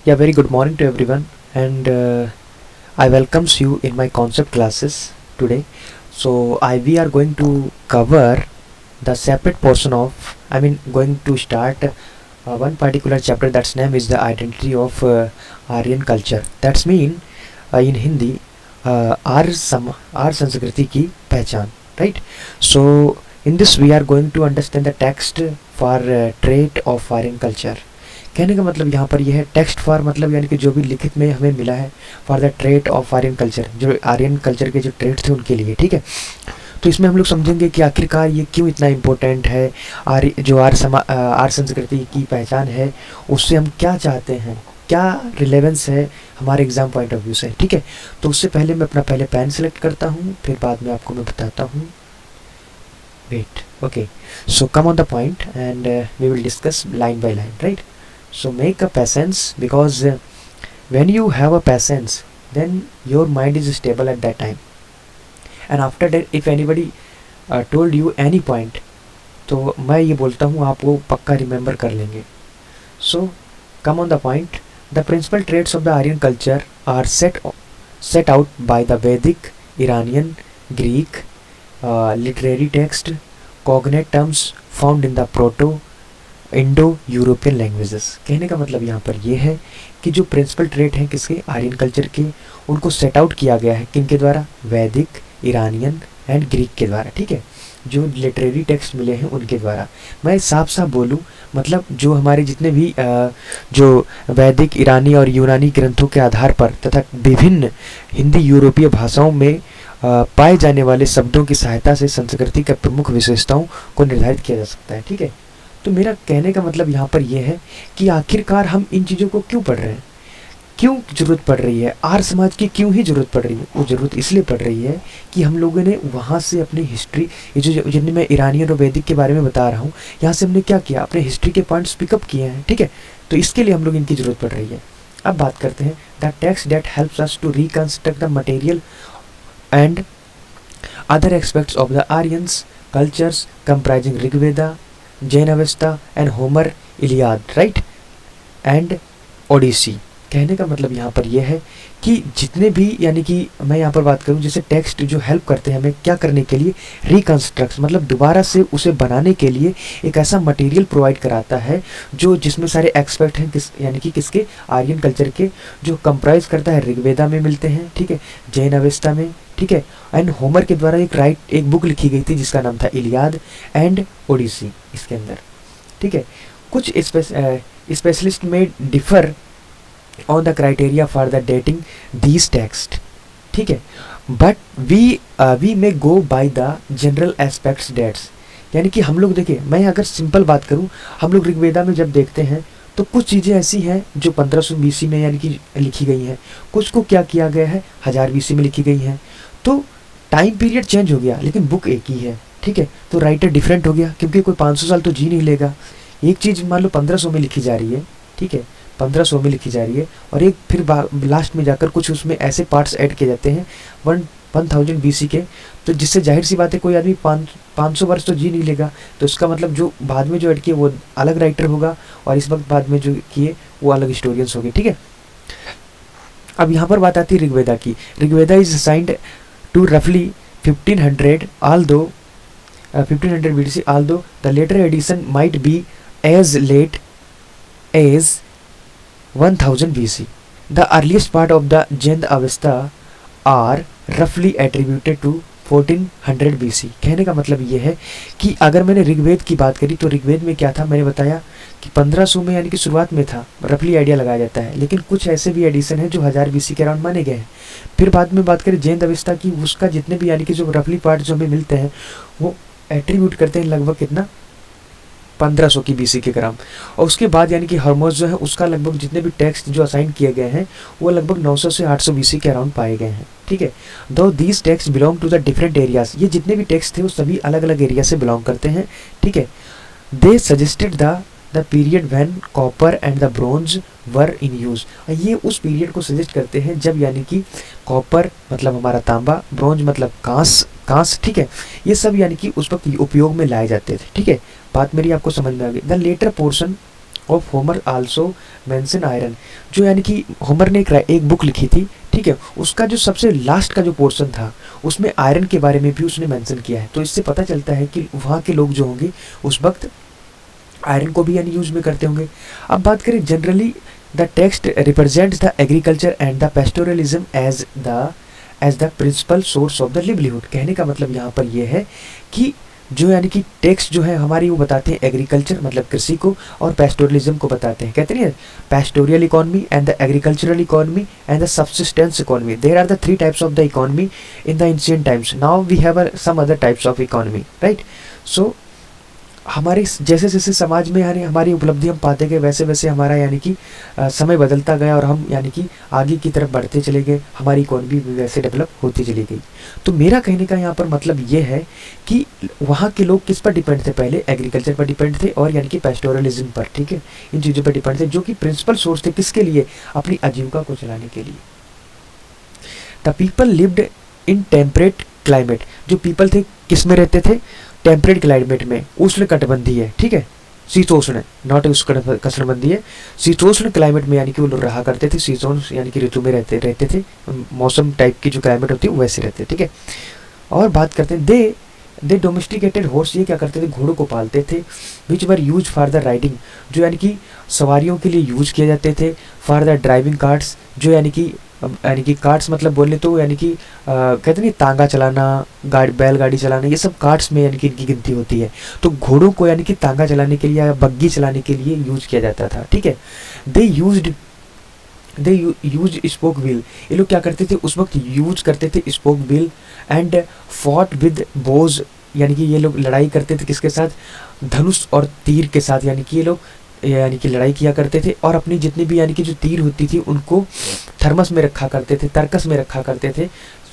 Yeah, very good morning to everyone, and I welcomes you in my concept classes today. So we are going to cover the separate portion of. Going to start one particular chapter that's name is the identity of Aryan culture. That's mean in Hindi, आर्य संस्कृति की पहचान, right? So in this we are going to understand the text for trait of Aryan culture. कहने का मतलब यहाँ पर यह है टेक्स्ट फॉर मतलब यानी कि जो भी लिखित में हमें मिला है for the trait of Aryan culture, जो आर्यन कल्चर के जो ट्रेट थे उनके लिए, ठीक है। तो इसमें हम लोग समझेंगे कि आखिरकार ये क्यों इतना इम्पोर्टेंट है, आर्य संस्कृति की पहचान है, उससे हम क्या चाहते हैं, क्या रिलेवेंस है हमारे एग्जाम पॉइंट ऑफ व्यू से, ठीक है। तो उससे पहले मैं अपना पहले पेन सेलेक्ट करता हूँ, फिर बाद में आपको मैं बताता हूँ। Wait, okay, so come on the point and we will discuss line by line, right. So make a patience, because when you have a patience then your mind is stable at that time, and after that if anybody told you any point तो मैं ये बोलता हूँ आप वो पक्का remember कर लेंगे। So come on the point. The principal traits of the Aryan culture are set out by the Vedic, Iranian, Greek literary text, cognate terms found in the proto Indo European languages. कहने का मतलब यहाँ पर यह है कि जो principal trait हैं किसके, आर्यन कल्चर के, उनको सेट आउट किया गया है किनके द्वारा, वैदिक, ईरानियन एंड ग्रीक के द्वारा, ठीक है। जो लिटरेरी टेक्स्ट मिले हैं उनके द्वारा। मैं साफ साफ बोलूँ मतलब जो हमारे जितने भी जो वैदिक, ईरानी और यूनानी ग्रंथों के आधार पर तथा विभिन्न हिंदी यूरोपीय भाषाओं में पाए जाने वाले शब्दों की सहायता से संस्कृति के प्रमुख विशेषताओं को निर्धारित किया जा सकता है, ठीक है। तो मेरा कहने का मतलब यहाँ पर यह है कि आखिरकार हम इन चीज़ों को क्यों पढ़ रहे हैं, क्यों ज़रूरत पड़ रही है, आर्य समाज की क्यों ही ज़रूरत पड़ रही है। वो ज़रूरत इसलिए पड़ रही है कि हम लोगों ने वहाँ से अपनी हिस्ट्री, ये जो जिन्हें मैं ईरानियन और वैदिक के बारे में बता रहा हूँ, यहाँ से हमने क्या किया, अपने हिस्ट्री के पॉइंट्स पिकअप किए हैं, ठीक है। तो इसके लिए हम लोग इनकी ज़रूरत पड़ रही है। अब बात करते हैं the text that helps us to reconstruct the material and other aspects of the Aryans cultures comprising Rigveda, Zend Avesta and Homer, Iliad, right, and Odyssey. कहने का मतलब यहाँ पर यह है कि जितने भी यानी कि मैं यहाँ पर बात करूँ जैसे टेक्स्ट जो हेल्प करते हैं हमें क्या करने के लिए, रिकंस्ट्रक्ट मतलब दोबारा से उसे बनाने के लिए एक ऐसा मटेरियल प्रोवाइड कराता है जो जिसमें सारे एक्सपेक्ट हैं यानी कि किसके, आर्यन कल्चर के, जो कंप्राइज करता है ऋग्वेदा में मिलते हैं, ठीक है, जैन अवेस्ता में, ठीक है, एंड होमर के द्वारा एक बुक लिखी गई थी जिसका नाम था इलियाद एंड ओडिसी इसके अंदर, ठीक है। कुछ स्पेशलिस्ट में differ on the criteria for the dating these text, ठीक है, but we may go by the general aspects dates. यानी कि हम लोग देखिए, मैं अगर सिंपल बात करूं, हम लोग ऋग्वेदा में जब देखते हैं तो कुछ चीज़ें ऐसी हैं जो 1500 BC में यानी कि लिखी गई हैं, कुछ को क्या किया गया है 1000 BC में लिखी गई हैं। तो टाइम पीरियड चेंज हो गया लेकिन बुक एक ही है, ठीक है। तो राइटर डिफरेंट हो गया क्योंकि कोई 500 साल तो जी नहीं लेगा। एक चीज़ मान लो 1500 में लिखी जा रही है, ठीक है, 1500 में लिखी जा रही है, और एक फिर लास्ट में जाकर कुछ उसमें ऐसे पार्ट्स ऐड किए जाते हैं 1000 BC के, तो जिससे जाहिर सी बात है कोई आदमी 500 वर्ष तो जी नहीं लेगा। तो इसका मतलब जो बाद में जो ऐड किए वो अलग राइटर होगा और इस वक्त बाद में जो किए वो अलग हिस्टोरियंस होंगे, ठीक है। अब यहाँ पर बात आती है ऋग्वेदा की। ऋग्वेदा इज असाइंड टू रफली 1500 BC, although the later edition might be as late as 1000 BC. The earliest part of the Jain Avesta are roughly attributed to 1400 BC। कहने का मतलब ये है कि अगर मैंने ऋग्वेद की बात करी तो ऋग्वेद में क्या था, मैंने बताया कि 1500 में यानी कि शुरुआत में था, रफली आइडिया लगाया जाता है, लेकिन कुछ ऐसे भी एडिशन है जो 1000 BC के अराउंड माने गए हैं। फिर बाद में बात करें जैन अवेस्ता की, उसका जितने भी यानी कि जो रफली पार्ट जो हमें मिलते हैं वो एट्रीब्यूट करते हैं लगभग कितना 1500 की BC के क्रम, और उसके बाद यानी कि हर्मोस जो है उसका लगभग जितने भी टेक्स्ट जो असाइन किए गए हैं वो लगभग 900 से 800 BC के अराउंड पाए गए हैं, ठीक है। Though these text belong to the different areas, ये जितने भी टेक्स्ट थे वो सभी अलग अलग एरिया से बिलोंग करते हैं, ठीक है। दे suggested the period when copper and the bronze were in use, ये उस पीरियड को सजेस्ट करते हैं जब यानी कि कॉपर मतलब हमारा तांबा, ब्रोंज मतलब कांस, ठीक है, ये सब यानी कि उस वक्त उपयोग में लाए जाते थे, ठीक है। बात मेरी आपको समझ में आ गई। The later portion of Homer also mention iron. जो यानी कि होमर ने एक बुक लिखी थी, ठीक है, उसका जो सबसे लास्ट का जो पोर्शन था उसमें आयरन के बारे में भी उसने मेंशन किया है। तो इससे पता चलता है कि वहाँ के लोग जो होंगे उस वक्त आयरन को भी यानी यूज में करते होंगे। अब बात करें generally, the text represents the agriculture and the pastoralism as the principal source of the livelihood. कहने का मतलब यहाँ पर यह है कि जो यानी कि टेक्स्ट जो है हमारी वो बताते हैं एग्रीकल्चर मतलब कृषि को, और पेस्टोरलिज्म को बताते हैं। कहते हैं pastoral economy and the agricultural economy and the subsistence economy, there are the three types of the economy in the ancient times. Now we have some other types of economy, right. So हमारे जैसे जैसे समाज में यानी हमारी उपलब्धि हम पाते गए वैसे वैसे हमारा यानी कि समय बदलता गया और हम यानी कि आगे की तरफ बढ़ते चले गए, हमारी इकोनॉमी भी वैसे डेवलप होती चली गई। तो मेरा कहने का यहाँ पर मतलब ये है कि वहाँ के लोग किस पर डिपेंड थे, पहले एग्रीकल्चर पर डिपेंड थे और यानी कि पेस्टोरलिज्म पर, ठीक है, इन चीज़ों पर डिपेंड थे, जो कि प्रिंसिपल सोर्स थे किसके लिए, अपनी आजीविका को चलाने के लिए। The people lived in temperate climate. जो पीपल थे किस में रहते थे, टेम्परेट क्लाइमेट में, उष्ण कटिबंधीय है, ठीक है, शीतोष्ण, नॉट उष्णकटिबंधीय है, शीतोष्ण क्लाइमेट में यानी कि वो लोग रहा करते थे, शीतोष्ण यानी कि ऋतु में रहते थे, मौसम टाइप की जो क्लाइमेट होती है वैसे रहते, ठीक है। और बात करते हैं दे डोमेस्टिकेटेड हॉर्स, ये क्या करते थे, घोड़ों को पालते थे, विच were use for the riding, जो यानी कि सवारियों के लिए यूज किए जाते थे, फॉर द ड्राइविंग कार्ट्स, जो यानी कि कार्ट्स मतलब बोले तो यानी कि कहते नहीं तांगा चलाना, बैलगाड़ी चलाना, ये सब कार्ट्स में यानी कि इनकी गिनती होती है। तो घोड़ों को यानी कि तांगा चलाने के लिए या बग्गी चलाने के लिए यूज किया जाता था, ठीक है। दे यूज स्पोक व्हील, ये लोग क्या करते थे उस वक्त, यूज करते थे spoke wheel, and fought with bows, यानी कि ये लोग लड़ाई करते थे किसके साथ, धनुष और तीर के साथ, यानी कि ये लोग यानी कि लड़ाई किया करते थे और अपनी जितनी भी यानी कि जो तीर होती थी उनको थर्मस में रखा करते थे, तरकस में रखा करते थे,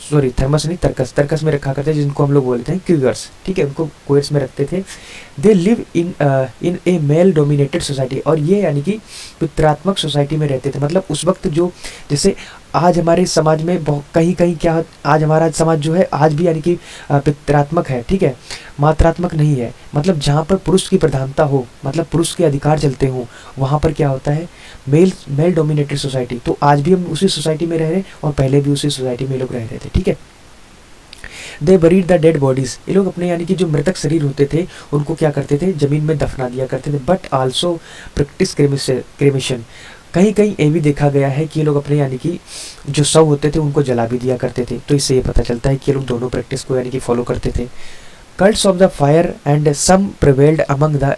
सॉरी थर्मस नहीं, तरकस में रखा करते थे, जिनको हम लोग बोलते हैं क्यूअर्स, ठीक है, उनको क्यूअर्स में रखते थे। They live in A male dominated society, और ये यानी कि पितृत्मक सोसाइटी में रहते थे। मतलब उस वक्त जो जैसे आज हमारे समाज में कहीं कहीं क्या, आज हमारा समाज जो है आज भी यानी कि पितृत्मक है, ठीक है, मात्रात्मक नहीं है। मतलब जहाँ पर पुरुष की प्रधानता हो, मतलब पुरुष के अधिकार चलते हों, वहाँ पर क्या होता है, मेल डोमिनेटेड सोसाइटी। तो आज भी हम उसी सोसाइटी में रह रहे हैं और पहले भी उसी सोसाइटी में लोग रह रहे थे, ठीक है। दे बरीड द डेड बॉडीज, ये लोग अपने यानी कि जो मृतक शरीर होते थे उनको क्या करते थे, जमीन में दफना दिया करते थे। बट आल्सो प्रैक्टिस क्रेमेशन, कहीं कहीं ये भी देखा गया है कि ये लोग अपने यानी कि जो शव होते थे उनको जला भी दिया करते थे। तो इससे ये पता चलता है कि ये लोग दोनों प्रैक्टिस को यानी कि फॉलो करते थे। Cults of the fire and some prevailed among the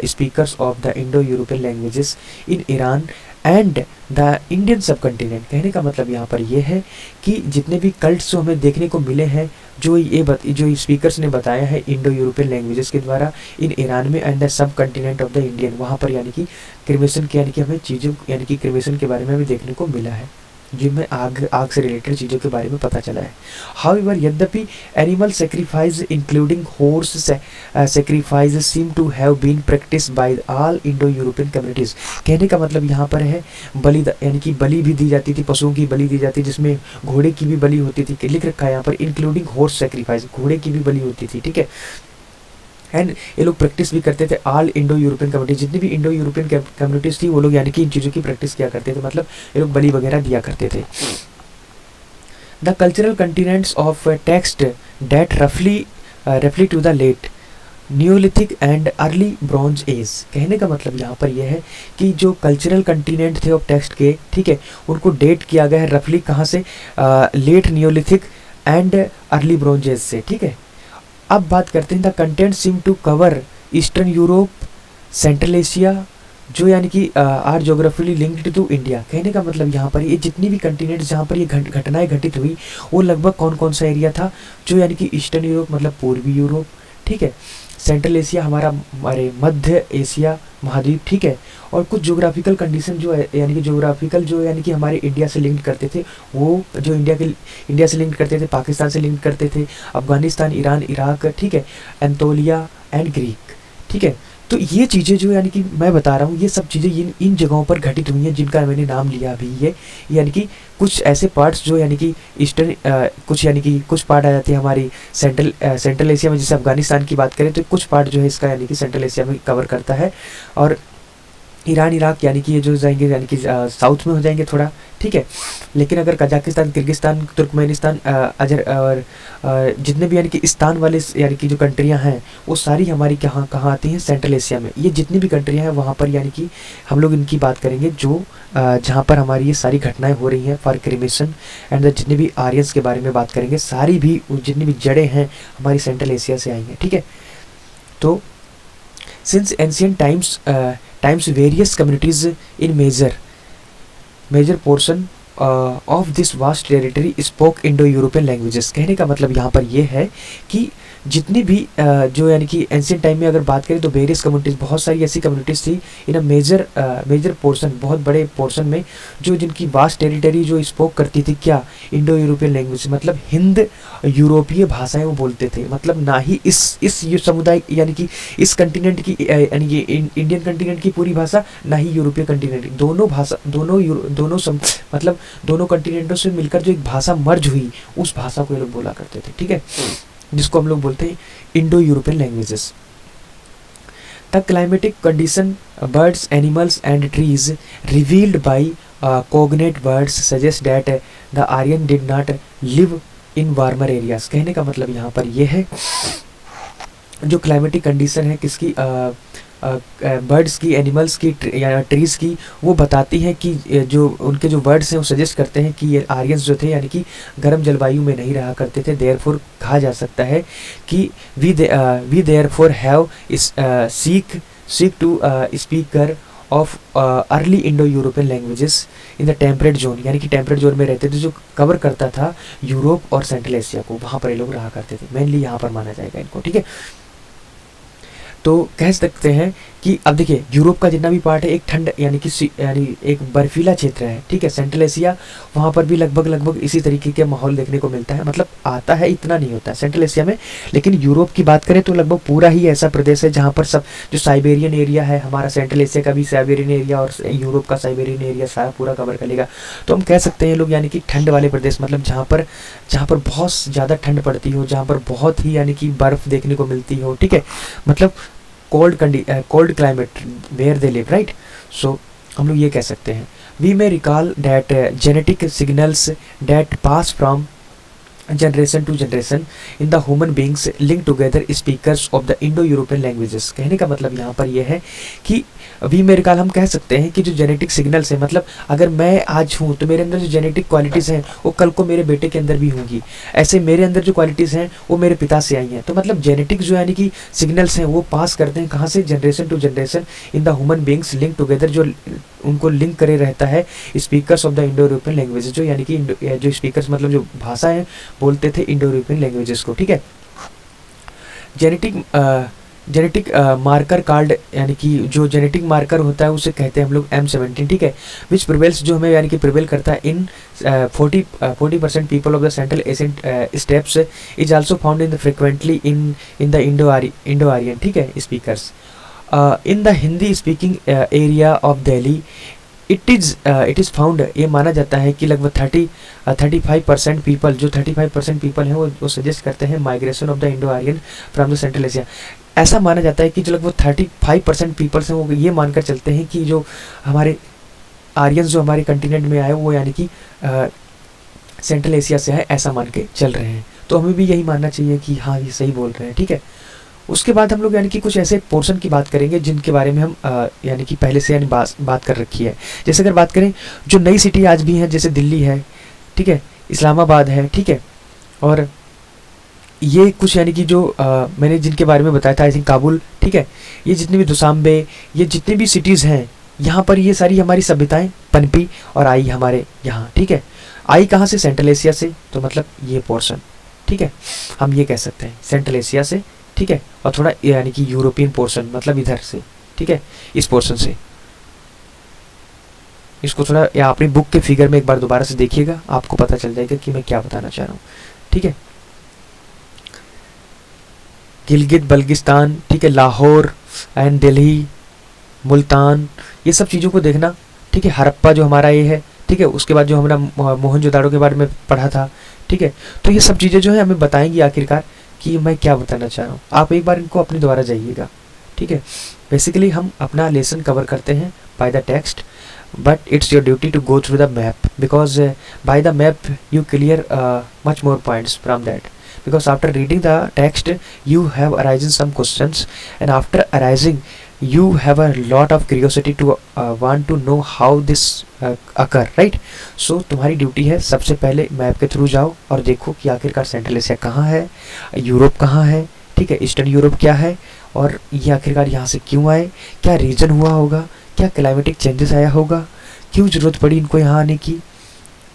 speakers of the Indo-European languages in Iran and the Indian subcontinent। कहने का मतलब यहाँ पर ये है कि जितने भी कल्ट्स जो हमें देखने को मिले हैं, जो स्पीकर्स ने बताया है इंडो यूरोपियन लैंग्वेजेस के द्वारा, इन ईरान में and the sub continent of the Indian, वहाँ पर यानी कि क्रिमेशन के यानी कि हमें चीज़ों यानी कि क्रिमेशन के बारे में भी देखने को मिला है, जिनमें आग से रिलेटेड चीज़ों के बारे में पता चला है। हाउएवर यद्यपि animal sacrifice including horse sacrifice seem to have been practice by all Indo European communities. कहने का मतलब यहाँ पर है बलि, यानी कि बलि भी दी जाती थी, पशुओं की बलि दी जाती, जिसमें घोड़े की भी बलि होती थी। लिख रखा है यहाँ पर इंक्लूडिंग हॉर्स सेक्रीफाइस, घोड़े की भी बलि होती थी, ठीक है। एंड ये लोग प्रैक्टिस भी करते थे ऑल इंडो यूरोपियन कम्युनिटी, जितनी भी इंडो यूरोपियन कम्युनिटीज़ थी वो लोग यानी कि इन चीज़ों की प्रैक्टिस किया करते थे, मतलब ये लोग बलि वगैरह दिया करते थे। The cultural continents of text date रफली to the late Neolithic and early bronze Age. कहने का मतलब यहाँ पर यह है कि जो कल्चरल कंटिनेंट थे ऑफ टेक्स्ट के, ठीक है, उनको डेट किया गया है रफली कहाँ से, late Neolithic and early bronze age से, ठीक है। अब बात करते हैं the content seem to cover Eastern Europe, Central Asia, जो यानी कि are geographically linked to India. कहने का मतलब यहाँ पर ये जितनी भी कंटिनेंट जहाँ पर ये घटनाएं घटित हुई वो लगभग कौन कौन सा एरिया था, जो यानी कि ईस्टर्न यूरोप मतलब पूर्वी यूरोप, ठीक है, सेंट्रल एशिया हमारे मध्य एशिया महाद्वीप, ठीक है, और कुछ जोग्राफिकल कंडीशन जो है यानी कि जोग्राफिकल जो यानी कि हमारे इंडिया से लिंक करते थे, वो जो इंडिया से लिंक करते थे, पाकिस्तान से लिंक करते थे, अफगानिस्तान, ईरान, इराक, ठीक है, एंतोलिया एंड ग्रीक, ठीक है। तो ये चीज़ें जो यानी कि मैं बता रहा हूँ, ये सब चीज़ें इन जगहों पर घटित हुई हैं जिनका मैंने नाम लिया अभी। ये यानी कि कुछ ऐसे पार्ट्स जो यानी कि ईस्टर्न कुछ यानी कि कुछ पार्ट आ जाते हैं हमारी सेंट्रल एशिया में, जैसे अफगानिस्तान की बात करें तो कुछ पार्ट जो है इसका यानी कि सेंट्रल एशिया में कवर करता है, और ईरान इराक यानी कि ये जो जाएंगे यानी कि साउथ में हो जाएंगे थोड़ा, ठीक है। लेकिन अगर कजाकिस्तान, किर्गिस्तान, तुर्कमेनिस्तान, अजर और जितने भी यानी कि इस्तान वाले यानी कि जो कंट्रियां हैं वो सारी हमारी कहाँ कहाँ आती हैं, सेंट्रल एशिया में। ये जितनी भी कंट्रियां हैं वहाँ पर यानी कि हम लोग इनकी बात करेंगे जो जहाँ पर हमारी ये सारी घटनाएं हो रही हैं फॉर क्रिमेशन एंड जितने भी आर्यंस के बारे में बात करेंगे, सारी भी जितनी भी जड़ें हैं हमारी सेंट्रल एशिया से आई हैं, ठीक है। तो since ancient times various communities in major portion of this vast territory spoke Indo-European languages। कहने का मतलब यहाँ पर ये है कि जितनी भी जो यानी कि एंशियंट टाइम में अगर बात करें तो वेरियस कम्युनिटीज़, बहुत सारी ऐसी कम्युनिटीज़ थी इन अ मेजर पोर्शन, बहुत बड़े पोर्शन में, जो जिनकी वास्ट टेरिटरी जो स्पोक करती थी क्या, इंडो यूरोपियन लैंग्वेज, मतलब हिंद यूरोपीय भाषाएं वो बोलते थे। मतलब ना ही इस समुदाय यानी कि इस कंटिनेंट की यानी कि इंडियन कंटिनेंट की पूरी भाषा, ना ही यूरोपीय कंटिनेंट, दोनों भाषा मतलब दोनों कंटिनेंटों से मिलकर जो एक भाषा मर्ज हुई, उस भाषा को ये लोग बोला करते थे, ठीक है, जिसको हम लोग बोलते हैं Indo European languages. The climatic condition, birds, animals and trees revealed by cognate words suggest that the Aryan did not live in warmer areas. कहने का मतलब यहाँ पर यह है जो क्लाइमेटिक कंडीशन है किसकी, बर्ड्स की, एनिमल्स की या ट्रीज़ की, वो बताती हैं कि जो उनके जो वर्ड्स हैं वो सजेस्ट करते हैं कि ये आर्यंस जो थे यानी कि गर्म जलवायु में नहीं रहा करते थे। देयरफॉर कहा जा सकता है कि we therefore have seek to speaker of early Indo European languages in the temperate zone, यानी कि टेम्परेट जोन में रहते थे, जो कवर करता था यूरोप और सेंट्रल एशिया को, वहाँ पर ये लोग रहा करते थे। मेनली यहाँ पर माना जाएगा इनको, ठीक है। तो कह सकते हैं कि अब देखिए यूरोप का जितना भी पार्ट है एक ठंड यानी एक बर्फीला क्षेत्र है, ठीक है। सेंट्रल एशिया, वहाँ पर भी लगभग इसी तरीके के माहौल देखने को मिलता है, मतलब आता है, इतना नहीं होता है सेंट्रल एशिया में। लेकिन यूरोप की बात करें तो लगभग पूरा ही ऐसा प्रदेश है जहाँ पर सब जो साइबेरियन एरिया है, हमारा सेंट्रल एशिया का भी साइबेरियन एरिया और यूरोप का साइबेरियन एरिया सारा पूरा कवर करेगा। तो हम कह सकते हैं लोग यानी कि ठंड वाले प्रदेश, मतलब जहाँ पर बहुत ज़्यादा ठंड पड़ती हो, जहाँ पर बहुत ही यानी कि बर्फ़ देखने को मिलती हो, ठीक है, मतलब cold climate where they live, right? So हम लोग ये कह सकते हैं we may recall that genetic signals that pass from generation to generation in the human beings link together speakers of the Indo-European languages। कहने का मतलब यहाँ पर यह है कि वी मेरे काल हम कह सकते हैं कि जो जेनेटिक सिग्नल्स हैं, मतलब अगर मैं आज हूँ तो मेरे अंदर जो जेनेटिक क्वालिटीज़ हैं वो कल को मेरे बेटे के अंदर भी होंगी, ऐसे मेरे अंदर जो क्वालिटीज़ हैं वो मेरे पिता से आई हैं। तो मतलब जेनेटिक जो यानी कि सिग्नल्स हैं वो पास करते हैं कहाँ से, generation to generation in the human beings link together, जो उनको लिंक करे रहता है speakers of the Indo European languages, जो यानी कि जो स्पीकर्स मतलब जो भाषा है बोलते थे इंडो यूरोपियन लैंग्वेजेस को, ठीक है। जेनेटिक मार्कर कार्ड यानी कि जो जेनेटिक मार्कर होता है उसे कहते हैं हम लोग M17, ठीक है, विच प्रिवेल्स, जो हमें यानी कि प्रिवेल करता है in 40% people of the Central Asian steppes is also found in the frequently in the Indo Aryan, ठीक है, speakers in the Hindi speaking area of Delhi it is found. ये माना जाता है कि लगभग 35% पीपल, जो 35% पीपल हैं वो सजेस्ट करते हैं migration of the Indo Aryan from the Central Asia. ऐसा माना जाता है कि जो लगभग 35% पीपल्स हैं वो ये मानकर चलते हैं कि जो हमारे आर्यंस जो हमारे कंटिनेंट में आए वो यानी कि सेंट्रल एशिया से है, ऐसा मान के चल रहे हैं। तो हमें भी यही मानना चाहिए कि हाँ ये सही बोल रहे हैं, ठीक है। उसके बाद हम लोग यानी कि कुछ ऐसे पोर्शन की बात करेंगे जिनके बारे में हम यानी कि पहले से यानी बात कर रखी है। जैसे अगर बात करें जो नई सिटी आज भी हैं, जैसे दिल्ली है, ठीक है, इस्लामाबाद है, ठीक है, और ये कुछ यानी कि जो मैंने जिनके बारे में बताया था, आई थिंक काबुल, ठीक है, ये जितने भी दुसांबे, ये जितने भी सिटीज़ हैं यहाँ पर ये सारी हमारी सभ्यताएं पनपी और आई हमारे यहाँ, ठीक है। आई कहाँ से, सेंट्रल एशिया से, तो मतलब ये पोर्शन, ठीक है, हम ये कह सकते हैं सेंट्रल एशिया से, ठीक है, और थोड़ा यानी कि यूरोपियन पोर्शन मतलब इधर से, ठीक है, इस पोर्शन से। इसको थोड़ा या अपनी बुक के फिगर में एक बार दोबारा से देखिएगा, आपको पता चल जाएगा कि मैं क्या बताना चाह रहा हूँ, ठीक है। गिलगित बल्गिस्तान, ठीक है, लाहौर एंड दिल्ली, मुल्तान, ये सब चीज़ों को देखना, ठीक है। हड़प्पा जो हमारा ये है, ठीक है, उसके बाद जो हमारा मोहनजोदाड़ो के बारे में पढ़ा था, ठीक है। तो ये सब चीज़ें जो है हमें बताएंगी आखिरकार कि मैं क्या बताना चाह रहा हूँ। आप एक बार इनको अपने द्वारा जाइएगा, ठीक है। बेसिकली हम अपना लेसन कवर करते हैं by the text, but it's your duty to go through the map, because by the map you clear much more points from that, because after reading the text you have arisen some questions, and after arising you have a lot of curiosity to want to know how this occur, right? So तुम्हारी duty है सबसे पहले map के through जाओ और देखो कि आखिरकार सेंट्रल एशिया कहाँ है, यूरोप कहाँ है, ठीक है, ईस्टर्न यूरोप क्या है, और ये आखिरकार यहाँ से क्यों आए, क्या रीजन हुआ होगा, क्या क्लाइमेटिक चेंजेस आया होगा, क्यों ज़रूरत पड़ी इनको यहाँ आने की,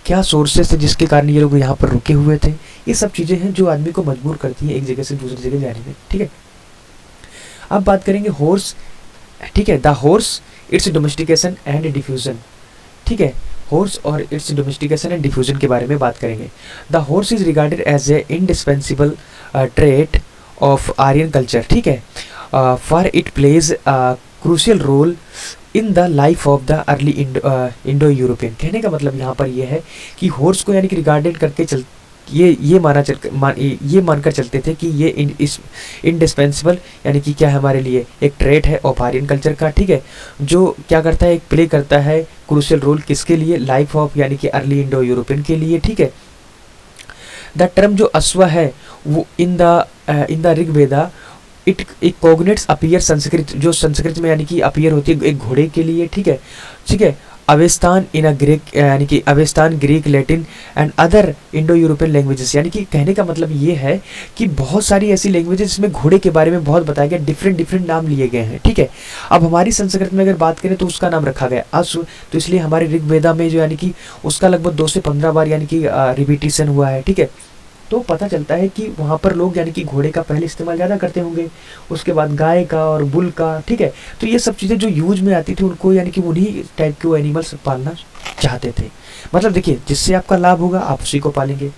क्या सोर्सेस थे जिसके कारण ये लोग यहाँ पर रुके हुए थे। ये सब चीज़ें हैं जो आदमी को मजबूर करती हैं एक जगह से दूसरी जगह जाने में, ठीक है। अब बात करेंगे हॉर्स, ठीक है, the horse, it's domestication and diffusion, ठीक है, हॉर्स और इट्स डोमेस्टिकेशन एंड डिफ्यूजन के बारे में बात करेंगे। The horse is regarded as a indispensable trait of Aryan culture, ठीक है, for it plays crucial role in the life of the early Indo European. कहने का मतलब यहाँ पर यह है कि हॉर्स को यानी कि रिगार्डेड करके ये मानकर चलते थे कि ये इंडिस्पेंसिबल यानी कि क्या है हमारे लिए एक ट्रेट है ऑफ आर्यन कल्चर का, ठीक है, जो क्या करता है, एक प्ले करता है क्रूशियल रोल किसके लिए, लाइफ ऑफ यानी कि अर्ली इंडो यूरोपियन के लिए, ठीक है। द टर्म जो अश्व है वो in the Rigveda it cognates appear, Sanskrit जो संस्कृत में यानी कि अपीयर होती है एक घोड़े के लिए, ठीक है, ठीक है। अवेस्तान इन अ ग्रीक यानी कि Avestan Greek, Latin and other Indo European languages, यानी कि कहने का मतलब ये है कि बहुत सारी ऐसी लैंग्वेजेस जिसमें घोड़े के बारे में बहुत बताया गया, डिफरेंट नाम लिए गए हैं, ठीक है। अब हमारी संस्कृत में अगर बात करें तो उसका नाम रखा गया अश्व, तो इसलिए हमारे ऋग्वेदा में जो यानी कि उसका लगभग 2 से 15 बार यानी कि रिपीटिशन हुआ है, ठीक है। तो पता चलता है कि वहाँ पर लोग यानी कि घोड़े का पहले इस्तेमाल ज़्यादा करते होंगे, उसके बाद गाय का और बुल का, ठीक है। तो ये सब चीज़ें जो यूज में आती थी उनको यानी कि उन्हीं टाइप के वो एनिमल्स पालना चाहते थे। मतलब देखिए जिससे आपका लाभ होगा आप उसी को पालेंगे।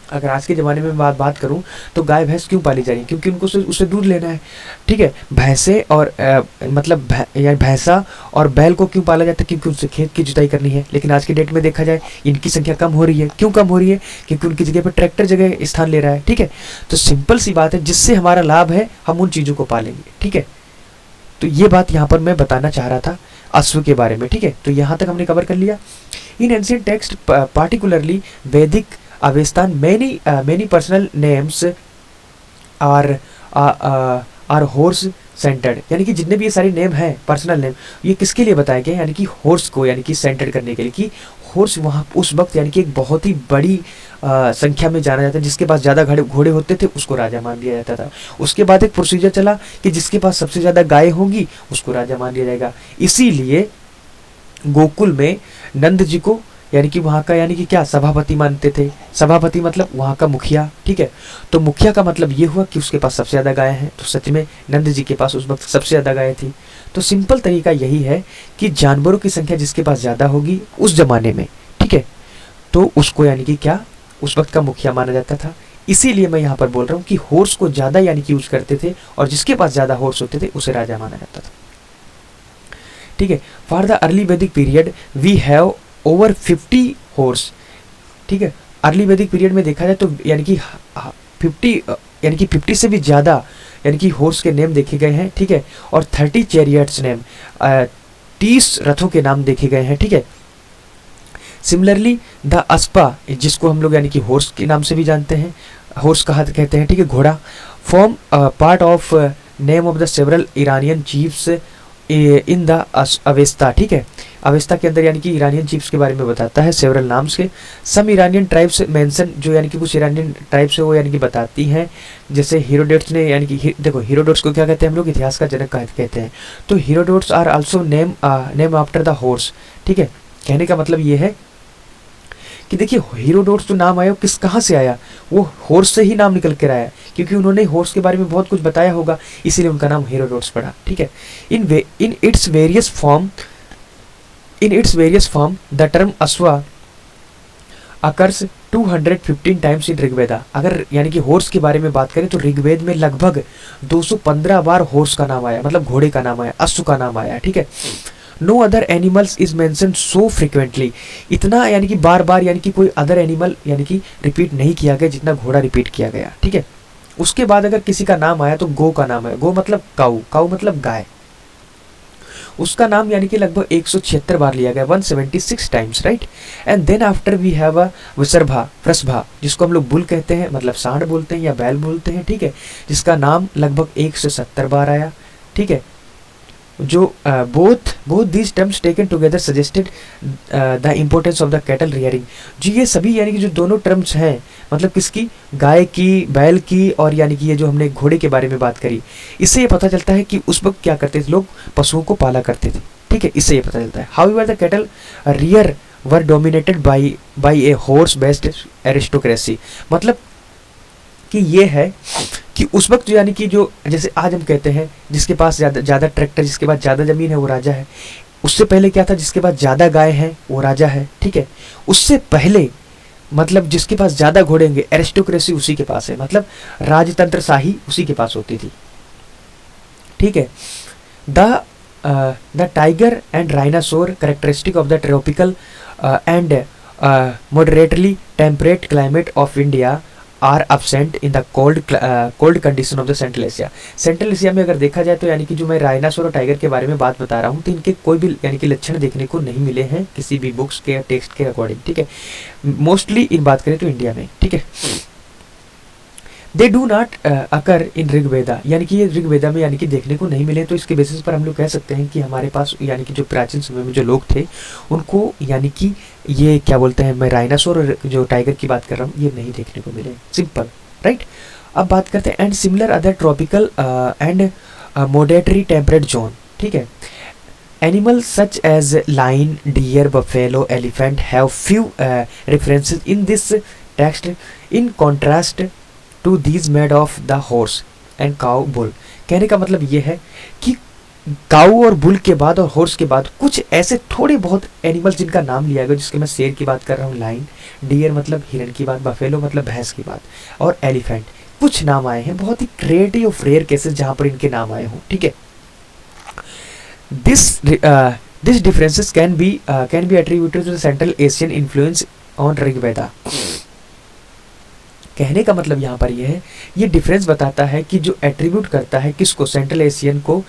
अगर आज के ज़माने में बात करूं तो गाय भैंस क्यों पाली जा रही है, क्योंकि उनको उससे दूध लेना है, ठीक है। भैंसे और मतलब यानी भैंसा और बैल को क्यों पाला जाता है, क्योंकि उनसे खेत की जुताई करनी है। लेकिन आज के डेट में देखा जाए इनकी संख्या कम हो रही है। क्यों कम हो रही है, क्योंकि उनकी जगह पर ट्रैक्टर जगह स्थान ले रहा है, ठीक है। तो सिंपल सी बात है, जिससे हमारा लाभ है हम उन चीज़ों को पालेंगे, ठीक है। तो ये बात यहाँ पर मैं बताना चाह रहा था अश्व के बारे में, ठीक है। तो यहाँ तक हमने कवर कर लिया। इन एंशिएंट टेक्स्ट पार्टिकुलरली वैदिक अवेस्तान many personal names are horse centred, यानी कि जितने भी ये सारे नेम हैं पर्सनल नेम, ये किसके लिए बताए गए, यानी कि हॉर्स को यानी कि सेंटर्ड करने के लिए, कि हॉर्स वहाँ उस वक्त यानी कि एक बहुत ही बड़ी संख्या में जाना जाता है। जिसके पास ज़्यादा घोड़े होते थे उसको राजा मान लिया जाता था। उसके बाद एक प्रोसीजर चला कि जिसके पास सबसे ज़्यादा गाय होंगी उसको राजा मान लिया जाएगा। इसीलिए गोकुल में नंद जी को यानी कि वहाँ का यानी कि क्या सभापति मानते थे। सभापति मतलब वहाँ का मुखिया, ठीक है। तो मुखिया का मतलब ये हुआ कि उसके पास सबसे ज़्यादा गाय हैं। तो सच में नंद जी के पास उस वक्त सबसे ज़्यादा गाय थी। तो सिंपल तरीका यही है कि जानवरों की संख्या जिसके पास ज़्यादा होगी उस जमाने में, ठीक है, तो उसको यानी कि क्या उस वक्त का मुखिया माना जाता था। इसीलिए मैं यहाँ पर बोल रहा हूँ कि हॉर्स को ज़्यादा यानी कि यूज करते थे और जिसके पास ज़्यादा हॉर्स होते थे उसे राजा माना जाता था, ठीक है। For the early Vedic period we have over 50 horse, ठीक है। अर्ली वैदिक पीरियड में देखा जाए तो यानी कि 50 से भी ज़्यादा यानी कि हॉर्स के नेम देखे गए हैं, ठीक है। और 30 चैरियट्स नेम 30 रथों के नाम देखे गए हैं, ठीक है। सिमिलरली द अस्पा, जिसको हम लोग यानी कि हॉर्स के नाम से भी जानते हैं, हॉर्स कहा कहते हैं, ठीक है, घोड़ा, form part of name of the several Iranian chiefs in the Avesta, ठीक है। अवेस्ता के अंदर यानी कि ईरानियन चीफ्स के बारे में बताता है सेवरल नाम्स के। सम ईरानियन ट्राइब्स मेंशन, जो यानी कि कुछ ईरानियन ट्राइब्स है वो यानी कि बताती हैं। जैसे हीरोडोट्स ने यानी कि देखो हीरोडोट्स को क्या कहते हैं हम लोग, इतिहास का जनक कहते हैं। तो Herodotus are also name after the horse, ठीक है। कहने का मतलब ये है कि देखिए हीरोडोट्स जो नाम आया वो कहाँ से आया, वो हॉर्स से ही नाम निकल कर आया, क्योंकि उन्होंने हॉर्स के बारे में बहुत कुछ बताया होगा, इसीलिए उनका नाम हीरोडोट्स पड़ा, ठीक है। In its various form the term ashva occurs 215 times in Rigveda. अगर यानी कि हॉर्स के बारे में बात करें तो ऋग्वेद में लगभग 215 बार हॉर्स का नाम आया, मतलब घोड़े का नाम आया, अश्व का नाम आया, ठीक है। No other animals is mention so frequently, इतना यानी कि बार बार यानी कि कोई अदर एनिमल यानी कि रिपीट नहीं किया गया जितना घोड़ा रिपीट किया गया, ठीक है। उसके बाद अगर किसी का नाम आया तो गो का नाम है, गो मतलब काऊ, काऊ मतलब गाय। उसका नाम यानी कि लगभग 176 बार लिया गया, 176 times, right. And then after we have a Vrishabha, जिसको हम लोग बुल कहते हैं, मतलब सांड बोलते हैं या बैल बोलते हैं, ठीक है, जिसका नाम लगभग 170 बार आया, ठीक है। जो both these terms taken together suggested the importance of the cattle rearing. जी ये सभी यानी कि जो दोनों टर्म्स हैं, मतलब किसकी, गाय की, बैल की, और यानी कि ये जो हमने घोड़े के बारे में बात करी, इससे ये पता चलता है कि उस वक्त क्या करते थे लोग, पशुओं को पाला करते थे, ठीक है, इससे ये पता चलता है। However the cattle rear were dominated by a horse based aristocracy, मतलब कि ये है कि उस वक्त यानी कि जो, जैसे आज हम कहते हैं जिसके पास ज़्यादा ट्रैक्टर, जिसके पास ज़्यादा ज़मीन है वो राजा है। उससे पहले क्या था, जिसके पास ज़्यादा गाय है वो राजा है, ठीक है। उससे पहले मतलब जिसके पास ज़्यादा घोड़े होंगे, एरिस्टोक्रेसी उसी के पास है, मतलब राजतंत्र शाही उसी के पास होती थी, ठीक है। The tiger and rhinoceros characteristic of the tropical and moderately temperate climate of India are absent in the cold condition of the Central Asia. Central Asia में अगर देखा जाए तो यानी कि जो मैं राइनासोर और टाइगर के बारे में बात बता रहा हूँ, तो इनके कोई भी यानी कि लक्षण देखने को नहीं मिले हैं किसी भी बुक्स के टेक्स्ट के अकॉर्डिंग, ठीक है। मोस्टली इन बात करें तो इंडिया में, ठीक है। दे डू नॉट अकर इन ऋग्वेदा, यानी कि ये ऋग्वेदा में यानी कि देखने को नहीं मिले। तो इसके बेसिस पर हम लोग कह सकते हैं कि हमारे पास यानी कि जो प्राचीन समय में जो लोग थे उनको यानी कि ये क्या बोलते हैं, मैं राइनासोर और जो टाइगर की बात कर रहा हूँ, ये नहीं देखने को मिले, सिंपल, राइट। अब बात करते हैं and similar other tropical and moderately temperate zone, ठीक है। Animals such as lion, deer, buffalo, elephant have few references in this text in contrast to these made of the horse and cow, bull। कहने का मतलब ये है कि काऊ और bull के बाद और हॉर्स के बाद कुछ ऐसे थोड़े बहुत एनिमल्स जिनका नाम लिया गया, जिसके मैं शेर की बात कर रहा हूँ, लाइन, डियर मतलब हिरण की बात, बफेलो मतलब भैंस की बात, और एलिफेंट, कुछ नाम आए हैं बहुत ही क्रिएटिव ऑफ रेयर केसेस जहाँ पर इनके नाम आए हों, ठीक है। This differences can be attributed to the Central Asian influence on Rigveda. कहने का मतलब यहाँ पर ये है, ये डिफरेंस बताता है कि जो एट्रीब्यूट करता है किसको, सेंट्रल एशियन को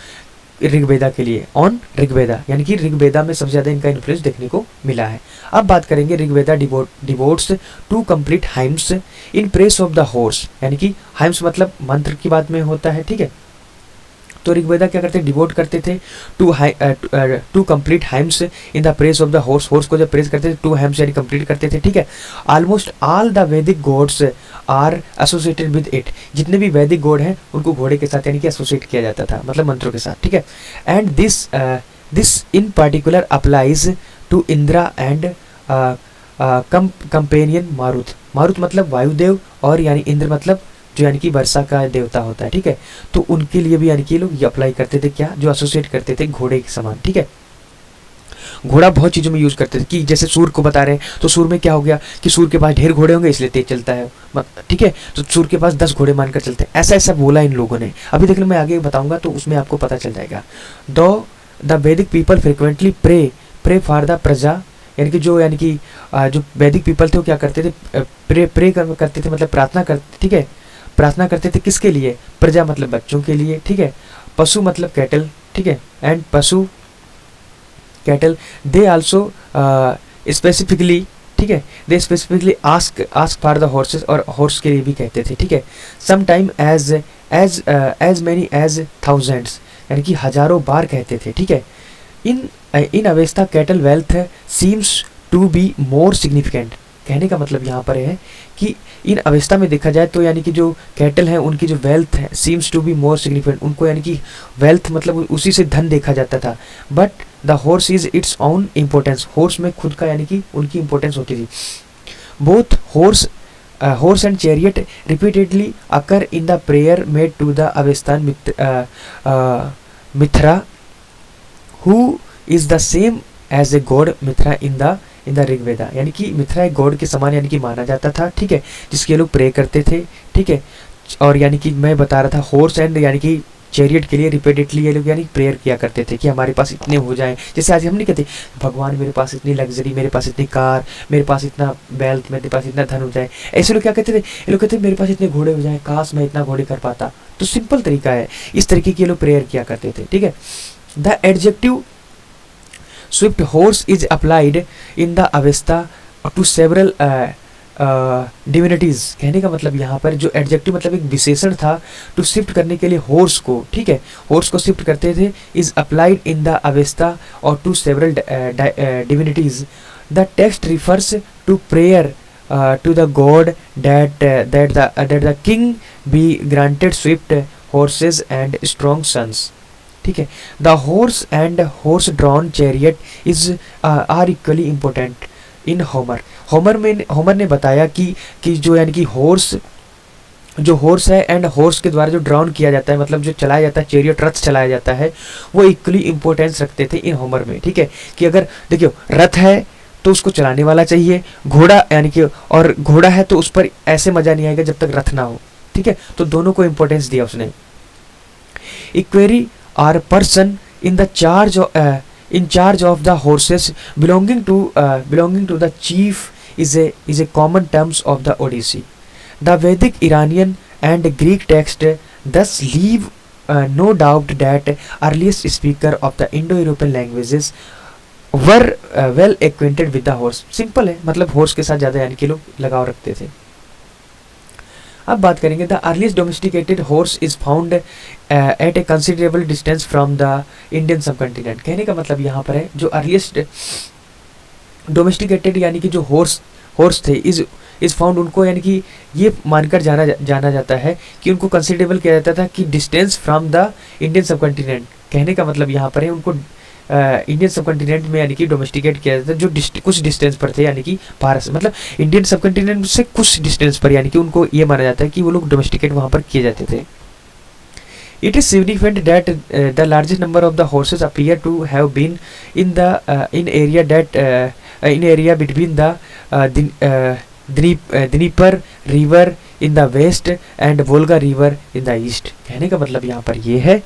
ऋग्वेदा के लिए, ऑन ऋग्वेदा, यानी कि ऋग्वेदा में सबसे ज़्यादा इनका इन्फ्लुएंस देखने को मिला है। अब बात करेंगे Rigveda devotes to complete hymns in praise of the horse, यानी कि हाइम्स मतलब मंत्र की बात में होता है, ठीक है। तो ऋग्वेदा क्या करते, डिवोट करते थे to complete hymns in the praise of the horse, horse को जब प्रेस करते थे टू हाइम्स यानी कंप्लीट करते थे, ठीक है। Almost all the Vedic gods are associated with it, जितने भी वैदिक गॉड हैं उनको घोड़े के साथ यानी कि एसोसिएट किया जाता था, मतलब मंत्रों के साथ, ठीक है। And this in particular applies to Indra and companion Marut मतलब वायुदेव, और यानी इंद्र मतलब जो यानी कि वर्षा का देवता होता है, ठीक है। तो उनके लिए भी यानी कि लोग ये अप्लाई करते थे, क्या, जो एसोसिएट करते थे घोड़े के समान, ठीक है। घोड़ा बहुत चीज़ों में यूज़ करते थे, कि जैसे सूर्य को बता रहे हैं तो सूर्य में क्या हो गया कि सूर्य के पास ढेर घोड़े होंगे इसलिए तेज चलता है, ठीक है। तो सूर्य के पास 10 घोड़े मानकर चलते हैं, ऐसा ऐसा बोला इन लोगों ने। अभी देख लो, मैं आगे बताऊंगा तो उसमें आपको पता चल जाएगा। The Vedic people frequently pray for the praja, यानी कि जो जो वैदिक पीपल थे वो क्या करते थे, प्रे करते थे, मतलब प्रार्थना करते, ठीक है। प्रार्थना करते थे किसके लिए, प्रजा मतलब बच्चों के लिए, ठीक है। पशु मतलब कैटल, ठीक है, एंड पशु कैटल, दे आल्सो स्पेसिफिकली, ठीक है, they specifically ask for the horses, और हॉर्स के लिए भी कहते थे, ठीक है। Some time as many as thousands, यानी कि हजारों बार कहते थे, ठीक है। In Avesta cattle wealth seems to be more significant. कहने का मतलब यहाँ पर है कि इन अवस्था में देखा जाए तो यानी कि जो कैटल है उनकी जो वेल्थ है, seems to be more significant, उनको यानी कि वेल्थ मतलब उसी से धन देखा जाता था। But the horse is its own importance, horse में खुद का यानी कि उनकी इंपॉर्टेंस होती थी। Both horse and chariot repeatedly occur in the prayer made to the Avestan Mithra who is the same as a god Mithra in the Rigveda, यानी कि मिथ्रा एक गॉड के समान यानी कि माना जाता था, ठीक है, जिसके लोग प्रे करते थे, ठीक है। और यानी कि मैं बता रहा था हॉर्स एंड यानी कि चैरियट के लिए रिपीटेडली ये लोग यानी प्रेयर किया करते थे कि हमारे पास इतने हो जाएं। जैसे आज हम नहीं कहते भगवान मेरे पास इतनी लग्जरी, मेरे पास इतनी कार, मेरे पास इतना वेल्थ, मेरे पास इतना धन हो जाए, ऐसे लोग क्या कहते थे, ये लोग कहते थे मेरे पास इतने घोड़े हो जाए, काश मैं इतना घोड़े कर पाता। तो सिंपल तरीका है, इस तरीके के लोग प्रेयर किया करते थे, ठीक है। The adjective swift horse is applied in the Avesta to several divinities. कहने का मतलब यहाँ पर जो एडजेक्टिव मतलब एक विशेषण था टू शिफ्ट करने के लिए हॉर्स को, ठीक है, हॉर्स को शिफ्ट करते थे, is applied in the Avesta और to several divinities. The text refers to prayer to the god that the king be granted swift horses and strong sons। ठीक है, the horse and horse drawn chariot is are equally important in Homer। Homer ने बताया कि जो यानी कि जो horse है एंड हॉर्स के द्वारा जो ड्राउन किया जाता है, मतलब जो चलाया जाता है, चैरियट रथ चलाया जाता है, वो इक्वली इंपॉर्टेंस रखते थे इन होमर में। ठीक है, कि अगर देखियो रथ है तो उसको चलाने वाला चाहिए, घोड़ा यानी कि और घोड़ा है तो उस पर ऐसे मजा नहीं आएगा जब तक रथ ना हो। ठीक है, तो दोनों को इंपॉर्टेंस दिया उसने। Equerry are person in the charge in charge of the horses belonging to the chief is a common terms of the Odyssey। The Vedic, Iranian and Greek text thus leave no doubt that earliest speaker of the Indo-European languages were well acquainted with the horse। Simple है, मतलब horse के साथ ज़्यादा यानी कि लोग लगाव रखते थे। अब बात करेंगे the earliest domesticated horse is found at A considerable distance from the Indian subcontinent. कहने का मतलब यहाँ पर है जो अर्लीस्ट डोमेस्टिकेटेड यानी कि जो हॉर्स थे इज फाउंड, उनको यानी कि ये मानकर जाना जाता है कि उनको कंसिडरेबल किया जाता था कि distance from the Indian subcontinent. कहने का मतलब यहाँ पर है उनको इंडियन सबकॉन्टिनेंट में यानी कि डोमेस्टिकेट किया जाता है जो कुछ डिस्टेंस पर थे, यानी कि भारत से मतलब इंडियन सबकॉन्टिनेंट से कुछ डिस्टेंस पर, यानी कि उनको ये माना जाता है कि वो लोग डोमेस्टिकेट वहाँ पर किए जाते थे। It is significant that the largest number of the horses appear to have been in area between the Dnieper river in the west and Volga river in the east। कहने का मतलब यहाँ पर ये है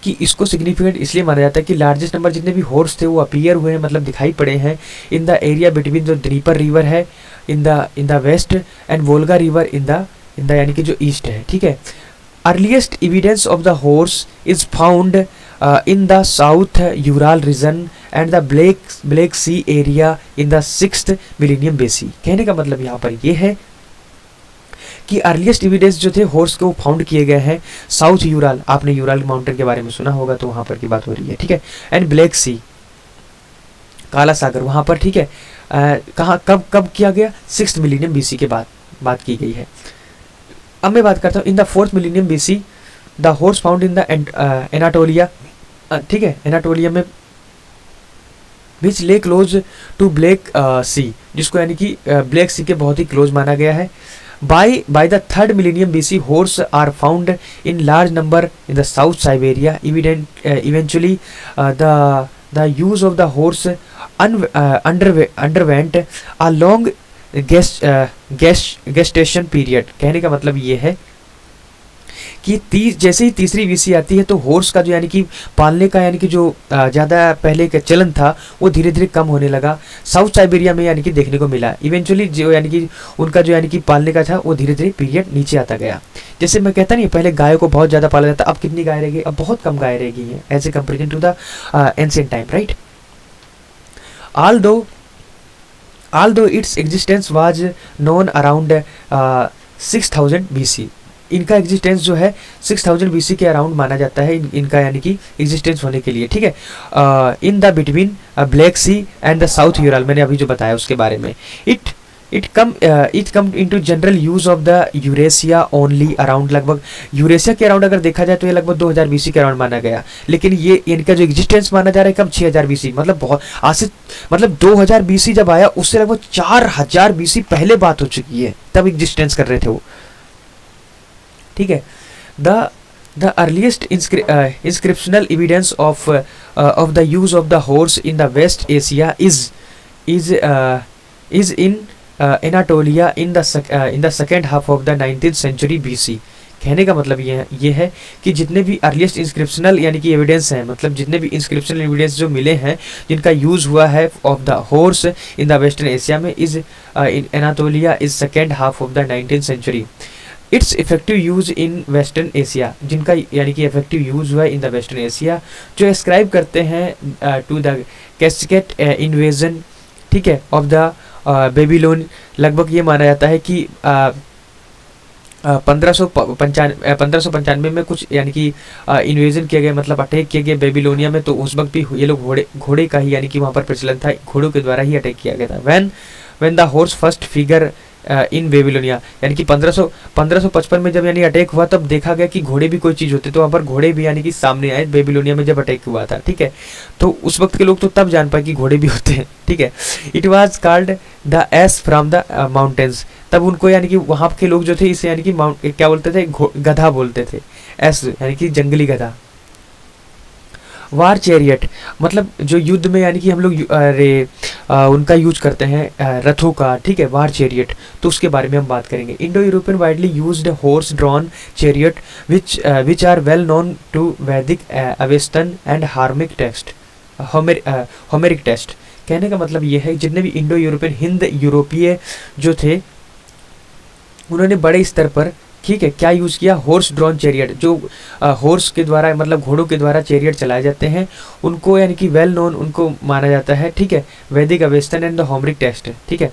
कि इसको सिग्निफिकेंट इसलिए माना जाता है कि लार्जेस्ट नंबर जितने भी हॉर्स थे वो अपीयर हुए हैं, मतलब दिखाई पड़े हैं इन द एरिया बिटवीन जो द्नीपर रिवर है in the west and Volga river in the यानी कि जो ईस्ट है। ठीक है, earliest evidence of the horse is found in the south Ural region and the Black Sea area in the 6th millennium BC। कहने का मतलब यहाँ पर ये है कि अर्लीस्ट एविडेंस जो थे हॉर्स के वो फाउंड किए गए हैं साउथ यूराल, आपने यूराल माउंटेन के बारे में सुना होगा तो वहाँ पर की बात हो रही है। ठीक है, एंड ब्लैक सी, काला सागर, वहाँ पर। ठीक है, कहाँ कब किया गया? 6th मिलेनियम BC के बाद बात की गई है। अब मैं बात करता हूँ in the 4th millennium BC the horse found in the Anatolia. ठीक है, एनाटोलिया में विच ले क्लोज टू ब्लैक सी, जिसको यानी कि ब्लैक सी के बहुत ही क्लोज माना गया है। By the 3rd millennium BC, horse are found in large number in the South Siberia. Eventually, the use of the horse underwent a long gestation period। कहने का मतलब ये है कि जैसे ही तीसरी BC आती है तो हॉर्स का जो यानी कि पालने का यानी कि जो ज़्यादा पहले का चलन था वो धीरे धीरे कम होने लगा, साउथ साइबेरिया में यानी कि देखने को मिला। इवेंचुअली जो यानी कि उनका जो यानी कि पालने का था वो धीरे धीरे पीरियड नीचे आता गया। जैसे मैं कहता नहीं पहले गायों को बहुत ज़्यादा पाला जाता, अब कितनी गाय रह गई? अब बहुत कम गाय रह गई हैं as a comparison to the ancient time, right. although its existence was known around 6000 BC। इनका एग्जिस्टेंस जो है 6000 BC के अराउंड माना जाता है इनका यानी कि एग्जिस्टेंस होने के लिए। ठीक है, in the between Black Sea and the south Ural, मैंने अभी जो बताया उसके बारे में। It come into general use of the Eurasia only around, लगभग यूरेशिया के अराउंड अगर देखा जाए तो ये लगभग 2000 BC के अराउंड माना गया, लेकिन ये इनका जो एग्जिस्टेंस माना जा रहा है कब? 6000 BC, मतलब बहुत आज से मतलब 2000 BC जब आया उससे लगभग 4000 BC पहले बात हो चुकी है, तब एग्जिस्टेंस कर रहे थे वो। ठीक है, the earliest inscriptional evidence of the use of the horse in the West Asia is in Anatolia in the second half of the 19th century BC। कहने का मतलब ये है कि जितने भी अर्लीस्ट इंस्क्रिप्शनल यानी कि एविडेंस हैं, मतलब जितने भी इंस्क्रिप्शनल एविडेंस जो मिले हैं जिनका यूज़ हुआ है of the horse in the western Asia में is in Anatolia is second half of the 19th century. Its effective use in western Asia, जिनका यानी कि इफेक्टिव यूज हुआ इन द वेस्टर्न एशिया, जो एस्क्राइब करते हैं टू द कैस्केट इन्वेजन, ठीक है, ऑफ द बेबीलोन। लगभग ये माना जाता है कि 1595 में कुछ यानी कि इन्वेजन किया गया, मतलब अटैक किया गया बेबीलोनिया में। तो उस वक्त भी ये लोग घोड़े का ही यानी कि वहाँ पर प्रचलन था, घोड़ों के द्वारा ही अटैक किया गया था। When the horse first figure in Babylonia, यानी कि 1555 में जब यानी अटैक हुआ तब देखा गया कि घोड़े भी कोई चीज़ होते, तो वहाँ पर घोड़े भी यानी कि सामने आए बेबीलोनिया में जब अटैक हुआ था, ठीक है। तो उस वक्त के लोग तो तब जान पाए कि घोड़े भी होते हैं, ठीक है। It was called the S from the mountains, तब उनको यानी कि वहाँ के लोग जो थे इसे यानी कि क्या बोलते थे, गधा बोलते थे, एस यानी कि जंगली गधा। वार चैरियट, मतलब जो युद्ध में यानी कि हम लोग उनका यूज करते हैं रथों का, ठीक है, वार चैरियट, तो उसके बारे में हम बात करेंगे। Indo European widely used horse drawn chariot which are well known to Vedic Avestan and हार्मिक टेक्स्ट, होमेरिक टेक्स्ट। कहने का मतलब ये है जितने भी इंडो यूरोपियन हिंद यूरोपीय जो थे उन्होंने बड़े स्तर पर, ठीक है, क्या यूज़ किया, हॉर्स ड्रॉन चैरियट, जो हॉर्स के द्वारा मतलब घोड़ों के द्वारा चैरियट चलाए जाते हैं, उनको यानी कि वेल नोन उनको माना जाता है, ठीक है, Vedic Avestan and the Homeric text, ठीक है।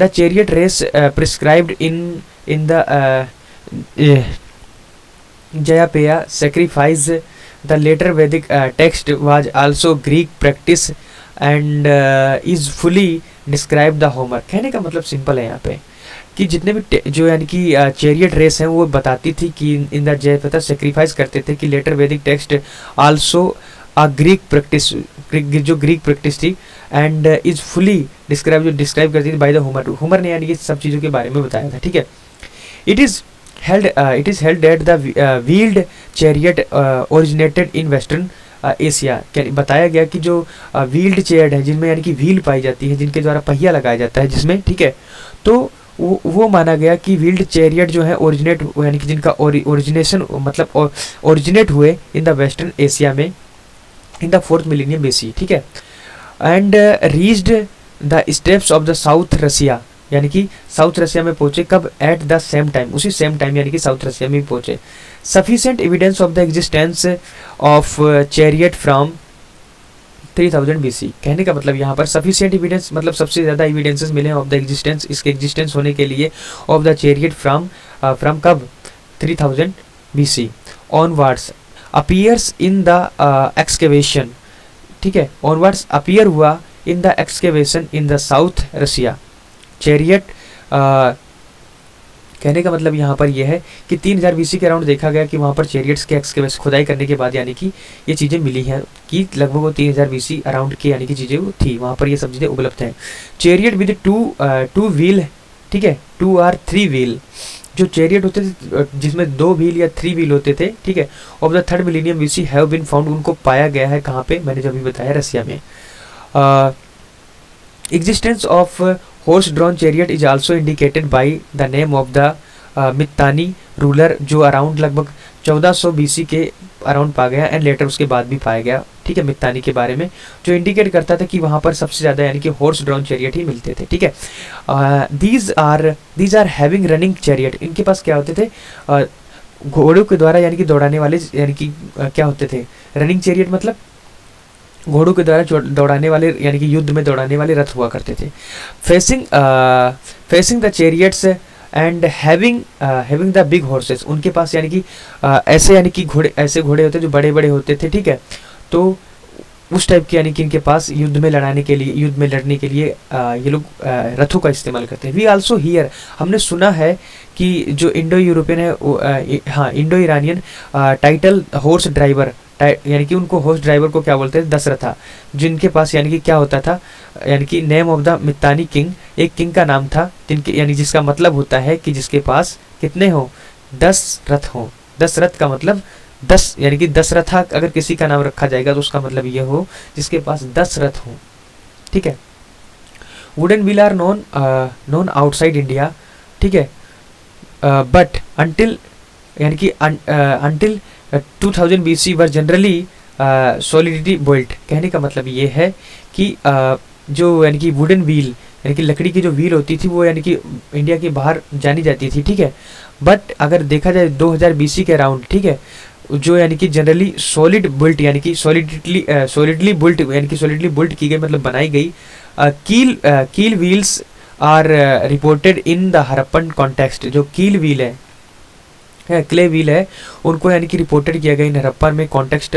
The chariot race prescribed in the Vajapeya sacrifice, the later Vedic text was also Greek practice and is fully describe the Homer. कहने का मतलब सिंपल है यहाँ पे कि जितने भी जो यानी कि चैरियट रेस हैं वो बताती थी कि इन द जयपेया सेक्रीफाइस करते थे, कि letter Vedic text also a Greek practice, जो ग्रीक प्रैक्टिस थी, एंड इज फुली डिस्क्राइब, जो डिस्क्राइब करती थी बाय द होमर ने यानी कि सब चीज़ों के बारे में बताया था, ठीक है। It is held that the wheeled chariot originated in western Asia. बताया गया कि जो व्हील्ड चैरियट है जिनमें यानी कि व्हील पाई जाती है, जिनके द्वारा पहिया लगाया जाता है जिसमें, ठीक है, तो वो माना गया कि व्हील्ड चैरियट जो है ओरिजिनेट यानी कि जिनका ओरिजिनेशन मतलब ओरिजिनेट हुए इन द वेस्टर्न एशिया में in the 4th millennium BC, ठीक है, and reached the steppes of the south Russia, यानी कि साउथ रसिया में पहुंचे कब, एट द सेम टाइम, उसी सेम टाइम यानी कि साउथ रसिया में भी पहुंचे। Sufficient evidence of the existence of chariot from 3000 BC। कहने का मतलब यहाँ पर सफिशिएंट एविडेंस मतलब सबसे ज़्यादा एविडेंसेस मिले ऑफ द एग्जिस्टेंस, इसके एग्जिस्टेंस होने के लिए, ऑफ द चैरियट फ्रॉम कब, 3000 BC onwards appears in the excavation, ठीक है, ऑनवर्ड्स अपीयर हुआ in the excavation in the south Russia chariot. कहने का मतलब यहाँ पर यह है कि 3000 BC के अराउंड देखा गया कि वहाँ पर चैरियट्स के एक्सकेवेशन खुदाई करने के बाद यानी कि ये चीज़ें मिली हैं कि लगभग वो 3000 BC अराउंड की यानी कि चीज़ें थी, वहाँ पर ये सब चीज़ें उपलब्ध हैं। चैरियट विद टू व्हील, ठीक है, 2 or 3 व्हील, जो चैरियट होते थे जिसमें 2 व्हील या 3 व्हील होते थे, ठीक है, of the 3rd millennium BC have been found, उनको पाया गया है कहाँ पे, मैंने जो अभी बताया रसिया में। Existence of horse drawn chariot is also indicated by the name of the Mitanni ruler, जो अराउंड लगभग 1400 BC के अराउंड पाया गया, एंड लेटर उसके बाद भी पाया गया, ठीक है, मित्तानी के बारे में, जो इंडिकेट करता था कि वहाँ पर सबसे ज़्यादा यानी कि हॉर्स ड्रॉन चैरियट ही मिलते थे, ठीक है। These are having running chariot, इनके पास क्या होते थे, घोड़ों के द्वारा यानी कि दौड़ाने वाले, यानी कि क्या होते थे, रनिंग चैरियट मतलब घोड़ों के द्वारा दौड़ाने वाले यानी कि युद्ध में दौड़ाने वाले रथ हुआ करते थे। Facing the chariots and having the big horses, उनके पास यानी कि ऐसे यानी कि ऐसे घोड़े होते जो बड़े बड़े होते थे, ठीक है, तो उस टाइप के यानी कि इनके पास युद्ध में लड़ने के लिए ये लोग रथों का इस्तेमाल करते हैं। वी आल्सो हियर, हमने सुना है कि जो इंडो यूरोपियन है, हाँ, Indo Iranian title horse driver, यानी कि उनको हॉर्स ड्राइवर को क्या बोलते हैं, दशरथा, जिनके पास यानी कि क्या होता था, यानी कि नेम ऑफ द मित्तानी किंग, एक किंग का नाम था जिनके यानी जिसका मतलब होता है कि जिसके पास कितने हो, 10 रथ हो। 10 रथ का मतलब 10 यानी कि दशरथा अगर किसी का नाम रखा जाएगा तो उसका मतलब ये हो जिसके पास 10 रथ हो, ठीक है। Wooden wheel are known outside India, ठीक है, बट अंटिल यानी कि until 2000 BC were generally solidity built. कहने का मतलब ये है कि जो यानी कि वुडन व्हील यानी कि लकड़ी की जो व्हील होती थी वो यानी कि इंडिया के बाहर जानी जाती थी, ठीक है। बट अगर देखा जाए 2000 BC के अराउंड, ठीक है, जो यानी कि जनरली सॉलिड बुल्ट यानी कि सॉलिडली बुल्ट यानी कि सॉलिडली बुल्ट की गई, मतलब बनाई गई कील wheels are reported in the Harappan context. जो कील व्हील है, क्ले व्हील है, उनको यानी कि रिपोर्टेड किया गया इन हरप्पा में कॉन्टेक्स्ट,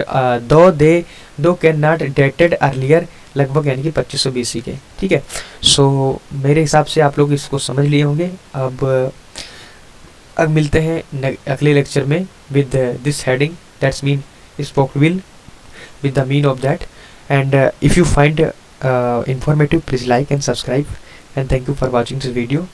दो कैन नॉट डेटेड अर्लियर, लगभग यानी कि 2500 BC के, ठीक है। सो मेरे हिसाब से आप लोग इसको समझ लिए होंगे। अब मिलते हैं अगले लेक्चर में with this heading, that's mean spoke wheel, with the mean of that. And if you find informative, please like and subscribe, and thank you for watching this video.